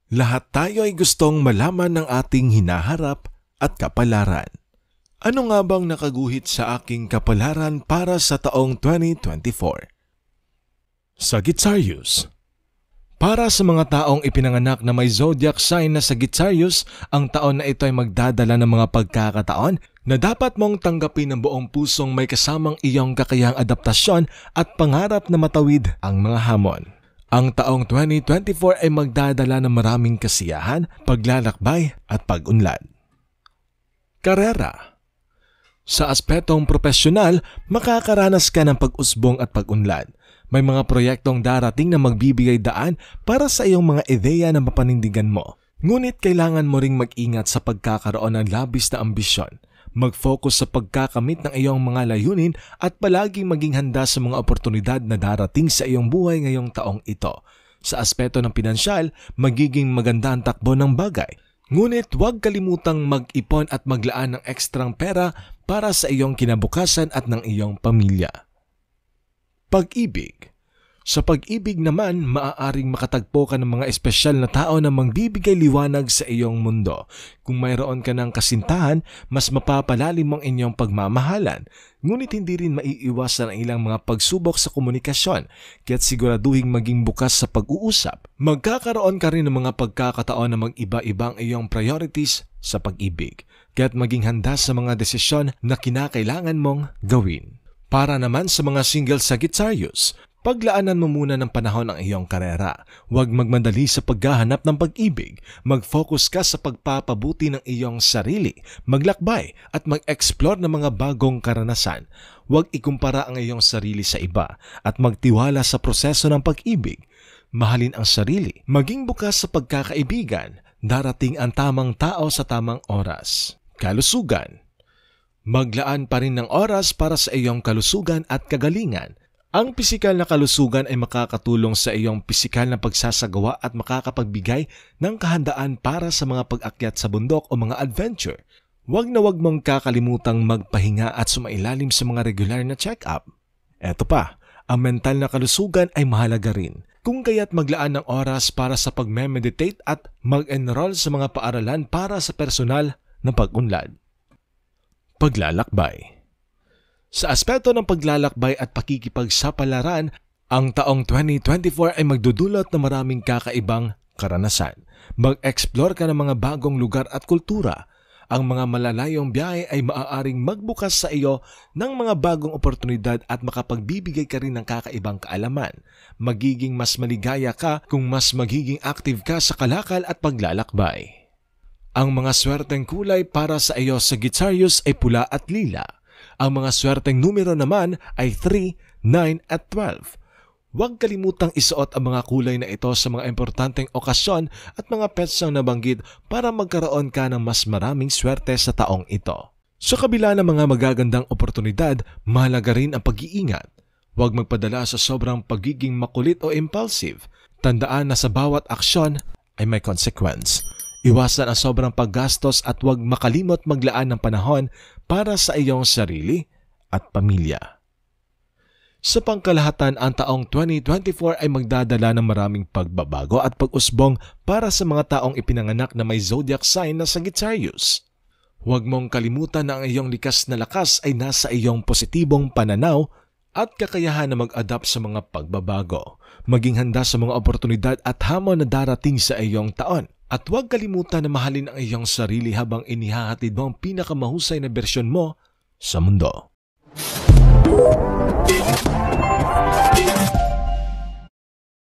Lahat tayo ay gustong malaman ng ating hinaharap at kapalaran. Ano nga bang nakaguhit sa aking kapalaran para sa taong 2024? Sagittarius. Para sa mga taong ipinanganak na may zodiac sign na Sagittarius, ang taon na ito ay magdadala ng mga pagkakataon na dapat mong tanggapin ng buong pusong may kasamang iyong kakayahang adaptasyon at pangarap na matawid ang mga hamon. Ang taong 2024 ay magdadala ng maraming kasiyahan, paglalakbay at pag-unlad. Karera. Sa aspetong profesional, makakaranas ka ng pag-usbong at pag-unlad. May mga proyektong darating na magbibigay daan para sa iyong mga ideya na mapanindigan mo. Ngunit kailangan mo ring mag-ingat sa pagkakaroon ng labis na ambisyon. Mag-focus sa pagkakamit ng iyong mga layunin at palaging maging handa sa mga oportunidad na darating sa iyong buhay ngayong taong ito. Sa aspeto ng pinansyal, magiging maganda ang takbo ng bagay. Ngunit huwag kalimutang mag-ipon at maglaan ng ekstrang pera para sa iyong kinabukasan at ng iyong pamilya. Pag-ibig. Sa pag-ibig naman, maaaring makatagpo ka ng mga espesyal na tao na magbibigay liwanag sa iyong mundo. Kung mayroon ka ng kasintahan, mas mapapalalim ang inyong pagmamahalan. Ngunit hindi rin maiiwasan ang ilang mga pagsubok sa komunikasyon, kaya't siguraduhin maging bukas sa pag-uusap. Magkakaroon ka rin ng mga pagkakataon na mag-iba-iba ang iyong priorities sa pag-ibig, kaya't maging handa sa mga desisyon na kinakailangan mong gawin. Para naman sa mga single Sagittarius, paglaanan mo muna ng panahon ang iyong karera. Huwag magmadali sa paghahanap ng pag-ibig. Mag-focus ka sa pagpapabuti ng iyong sarili, maglakbay at mag-explore ng mga bagong karanasan. Huwag ikumpara ang iyong sarili sa iba at magtiwala sa proseso ng pag-ibig. Mahalin ang sarili, maging bukas sa pagkakaibigan. Darating ang tamang tao sa tamang oras. Kalusugan. Maglaan pa rin ng oras para sa iyong kalusugan at kagalingan. Ang pisikal na kalusugan ay makakatulong sa iyong pisikal na pagsasagawa at makakapagbigay ng kahandaan para sa mga pag-akyat sa bundok o mga adventure. Huwag na huwag mong kakalimutang magpahinga at sumailalim sa mga regular na check-up. Eto pa, ang mental na kalusugan ay mahalaga rin. Kung kaya't maglaan ng oras para sa pag-meditate at mag-enroll sa mga paaralan para sa personal na pag-unlad. Paglalakbay. Sa aspeto ng paglalakbay at pakikipagsapalaran, ang taong 2024 ay magdudulot ng maraming kakaibang karanasan. Mag-explore ka ng mga bagong lugar at kultura. Ang mga malalayong biyahe ay maaaring magbukas sa iyo ng mga bagong oportunidad at makapagbibigay ka rin ng kakaibang kaalaman. Magiging mas maligaya ka kung mas magiging active ka sa kalakal at paglalakbay. Ang mga swerteng kulay para sa iyo sa Sagittarius ay pula at lila. Ang mga swerteng numero naman ay 3, 9 at 12. Huwag kalimutang isuot ang mga kulay na ito sa mga importanteng okasyon at mga petsang nabanggit para magkaroon ka ng mas maraming swerte sa taong ito. Sa kabila ng mga magagandang oportunidad, mahalaga rin ang pag-iingat. Huwag magpadala sa sobrang pagiging makulit o impulsive. Tandaan na sa bawat aksyon ay may consequence. Iwasan ang sobrang paggastos at huwag makalimot maglaan ng panahon para sa iyong sarili at pamilya. Sa pangkalahatan, ang taong 2024 ay magdadala ng maraming pagbabago at pag-usbong para sa mga taong ipinanganak na may zodiac sign na Sagittarius. Huwag mong kalimutan na ang iyong likas na lakas ay nasa iyong positibong pananaw at kakayahan na mag-adapt sa mga pagbabago. Maging handa sa mga oportunidad at hamon na darating sa iyong taon. At huwag kalimutan na mahalin ang iyong sarili habang inihahatid mo ang pinakamahusay na bersyon mo sa mundo.